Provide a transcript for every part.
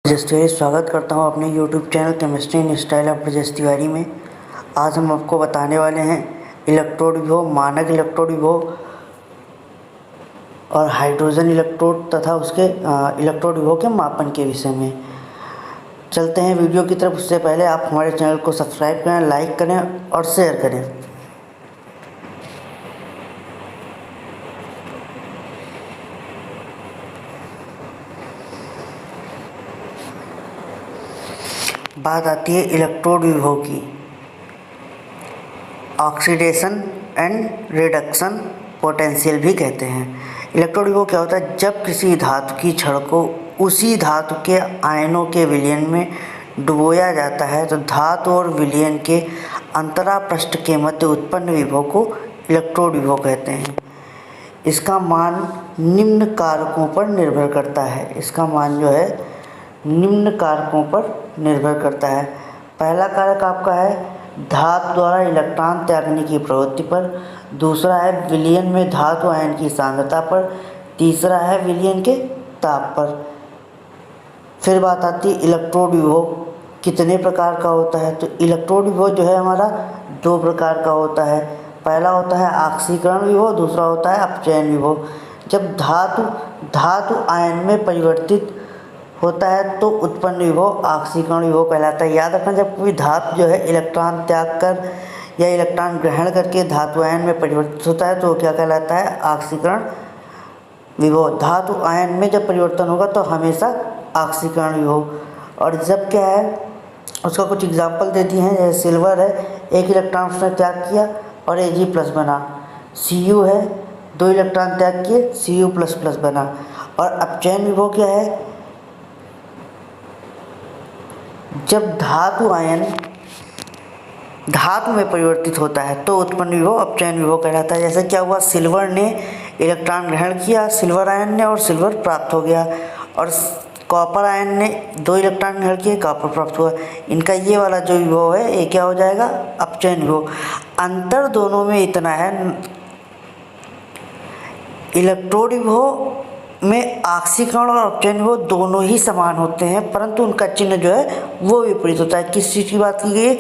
Just स्वागत करता हूं अपने YouTube channel chemistry in style of Brajesh Tiwari में। आज हम आपको बताने वाले हैं इलेक्ट्रोड विभव, मानक इलेक्ट्रोड विभव और हाइड्रोजन इलेक्ट्रोड तथा उसके इलेक्ट्रोड विभव के मापन के विषय में। चलते हैं वीडियो की तरफ। उससे पहले आप हमारे चैनल को सब्सक्राइब करें, लाइक करें और शेयर करें। बात आती है इलेक्ट्रोड विभव की। ऑक्सीडेशन एंड रिडक्शन पोटेंशियल भी कहते हैं। इलेक्ट्रोड विभव क्या होता है? जब किसी धातु की छड़ को उसी धातु के आयनों के विलयन में डुबोया जाता है तो धातु और विलयन के अंतरा पृष्ठ के मध्य उत्पन्न विभव को इलेक्ट्रोड विभव कहते हैं। इसका मान निम्न कारकों पर निर्भर करता है। इसका मान जो है निम्न कारकों पर निर्भर करता है। पहला कारक आपका है धातु द्वारा इलेक्ट्रॉन त्यागने की प्रवृत्ति पर, दूसरा है विलयन में धातु आयन की सांद्रता पर, तीसरा है विलयन के ताप पर। फिर बात आती है इलेक्ट्रोड विभव कितने प्रकार का होता है। तो इलेक्ट्रोड विभव जो है हमारा दो प्रकार का होता है। पहला होता है ऑक्सीकरण विभव, दूसरा होता है अपचयन विभव। जब धातु आयन में परिवर्तित होता है तो उत्पन्न विभव ऑक्सीकरण विभव कहलाता है। याद रखना, जब कोई धातु जो है इलेक्ट्रॉन त्याग कर या इलेक्ट्रॉन ग्रहण करके धातु आयन में परिवर्तित होता है तो क्या कहलाता है? ऑक्सीकरण विभव। धातु आयन में जब परिवर्तन होगा तो हमेशा ऑक्सीकरण विभव। और जब क्या है उसका कुछ एग्जाम्पल दे दिए हैं। जैसे सिल्वर है, एक इलेक्ट्रॉन उसने त्याग किया और Ag+ बना। Cu है, 2 इलेक्ट्रॉन त्याग किए, Cu++ बना। और अपचयन विभव क्या है? जब धातु आयन धातु में परिवर्तित होता है तो उत्पन्न विभव अपचयन विभव कहलाता है। जैसे क्या हुआ, सिल्वर ने इलेक्ट्रॉन ग्रहण किया, सिल्वर आयन ने, और सिल्वर प्राप्त हो गया। और कॉपर आयन ने 2 इलेक्ट्रॉन ग्रहण किए, कॉपर प्राप्त हुआ। इनका ये वाला जो विभव है ये क्या हो जाएगा? अपचयन विभव। अंतर दोनों में इतना है, इलेक्ट्रोड विभव में ऑक्सीकरण और अपचयन विभव दोनों ही समान होते हैं, परंतु उनका चिन्ह जो है वो विपरीत होता है। किस चीज़ की बात की गई है?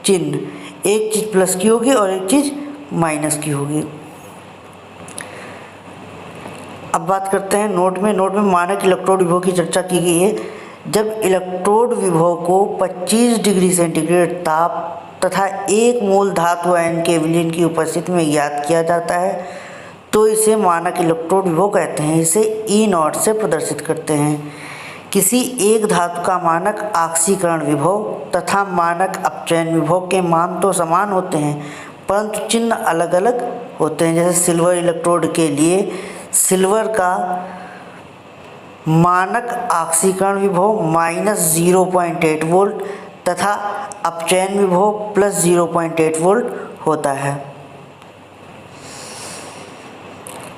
चिन्ह। एक चीज़ प्लस की होगी और एक चीज़ माइनस की होगी। अब बात करते हैं नोट में मानक इलेक्ट्रोड विभव की चर्चा की गई है। जब इलेक्ट्रोड विभव को 25 डिग्री सेंटीग्रेड ताप तथा 1 मोल धातु आयन के विलयन की उपस्थिति में ज्ञात किया जाता है तो इसे मानक इलेक्ट्रोड विभव कहते हैं। इसे E0 से प्रदर्शित करते हैं। किसी एक धातु का मानक ऑक्सीकरण विभव तथा मानक अपचयन विभव के मान तो समान होते हैं परंतु चिन्ह अलग अलग होते हैं। जैसे सिल्वर इलेक्ट्रोड के लिए सिल्वर का मानक ऑक्सीकरण विभव -0.8 वोल्ट तथा अपचयन विभव +0.8 वोल्ट होता है।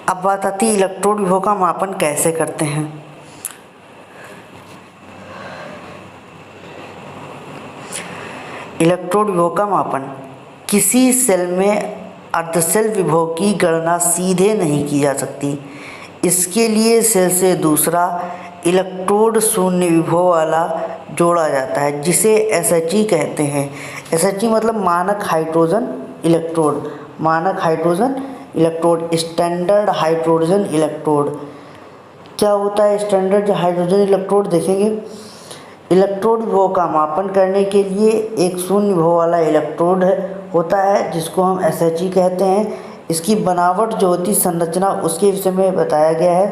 अब बात आती है इलेक्ट्रोड विभव का मापन कैसे करते हैं। इलेक्ट्रोड विभव का मापन किसी सेल में अर्धसेल विभव की गणना सीधे नहीं की जा सकती। इसके लिए सेल से दूसरा इलेक्ट्रोड शून्य विभव वाला जोड़ा जाता है जिसे SHE कहते हैं। SHE मतलब मानक हाइड्रोजन इलेक्ट्रोड। मानक hydrogen electrode, standard hydrogen electrode. क्या होता है स्टैंडर्ड हाइड्रोजन इलेक्ट्रोड? देखेंगे। इलेक्ट्रोड विभव का मापन करने के लिए एक शून्य विभव वाला इलेक्ट्रोड होता है जिसको हम SHE कहते हैं। इसकी बनावट जो होती संरचना उसके विषय में बताया गया है।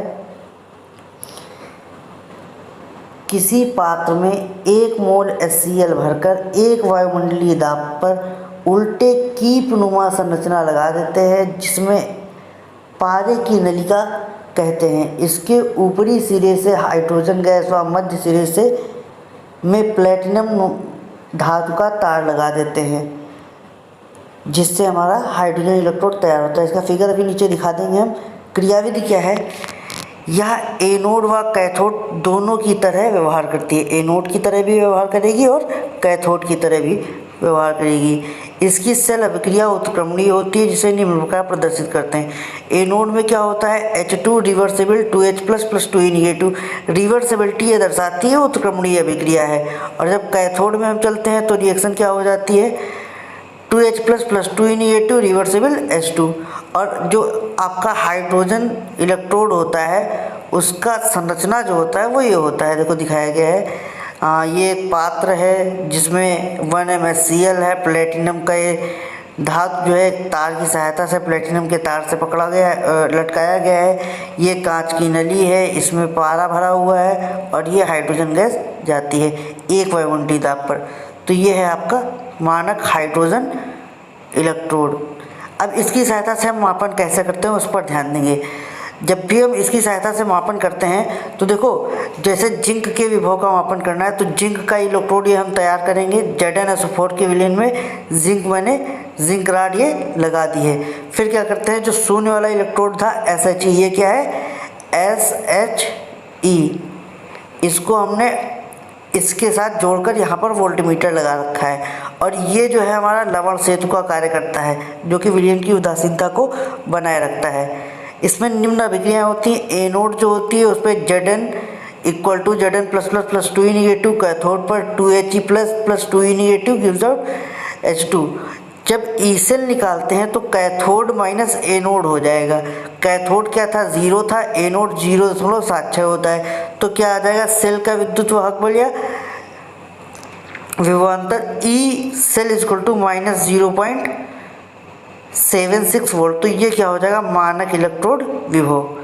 किसी पात्र में 1 मोल HCl भरकर 1 वायुमंडलीय दाब पर उल्टे कीपनुमा संरचना लगा देते हैं जिसमें पारे की नलिका कहते हैं। इसके ऊपरी सिरे से हाइड्रोजन गैस व मध्य सिरे से में प्लेटिनम धातु का तार लगा देते हैं जिससे हमारा हाइड्रोजन इलेक्ट्रोड तैयार होता है। इसका फिगर अभी नीचे दिखा देंगे हम। क्रियाविधि क्या है? यह एनोड व कैथोड दोनों की तरह व्यवहार करती है। एनोड की तरह भी व्यवहार करेगी और कैथोड की तरह भी व्यवहार करेगी। इसकी सेल अभिक्रिया उत्क्रमणीय होती है, जिसे निम्न प्रकार प्रदर्शित करते हैं। एनोड में क्या होता है, H2 reversible 2H plus 2E negative. Reversibility ये दर्शाती है उत्क्रमणीय अभिक्रिया है। और जब कैथोड में हम चलते हैं तो रिएक्शन क्या हो जाती है, 2H plus 2E negative reversible H2। और जो आपका हाइड्रोजन इलेक्ट्रोड होता है उसका संरचना जो होता है वो ये होता है, देखो दिखाया गया है। ये एक पात्र है जिसमें 1MnCl है, प्लेटिनम का ये धातु जो है तार की सहायता से प्लेटिनम के तार से पकड़ा गया लटकाया गया है। ये कांच की नली है, इसमें पारा भरा हुआ है और ये हाइड्रोजन गैस जाती है 1 वायुमंडलीय दाब पर। तो ये है आपका मानक हाइड्रोजन इलेक्ट्रोड। अब इसकी सहायता से हम मापन कैसे करते हैं उस पर ध्यान देंगे। जब भी हम इसकी सहायता से मापन करते हैं तो देखो, जैसे जिंक के विभव का मापन करना है तो जिंक का इलेक्ट्रोड ये हम तैयार करेंगे। ZnSO4 के विलयन में जिंक मैंने जिंक राड ये लगा दी है। फिर क्या करते हैं, जो शून्य वाला इलेक्ट्रोड था SHE, ये क्या है SHE, इसको हमने इसके साथ जोड़कर यहाँ पर वोल्टमीटर लगा रखा है। और ये जो है हमारा लवण सेतु का कार्य करता है, जो कि विलयन की उदासीनता को बनाए रखता है। इसमें निम्न अभिक्रियाएँ होती हैं। एनोड जो होती है उस पर Zn = Zn plus 2E negative, cathode पर 2He plus 2E negative gives out H2। जब ई सेल निकालते हैं तो कैथोड माइनस एनोड हो जाएगा। कैथोड क्या था, 0 था, एनोड 0.76 होता है। तो क्या आ जाएगा, सेल का विद्युत वाहक बल या विभवांतर ई सेल = माइनस 0.76 वोल्ट। तो ये क्या हो जाएगा, मानक इलेक्ट्रोड विभव।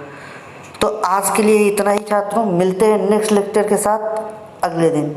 तो आज के लिए इतना ही छात्रों, मिलते हैं नेक्स्ट लेक्चर के साथ अगले दिन।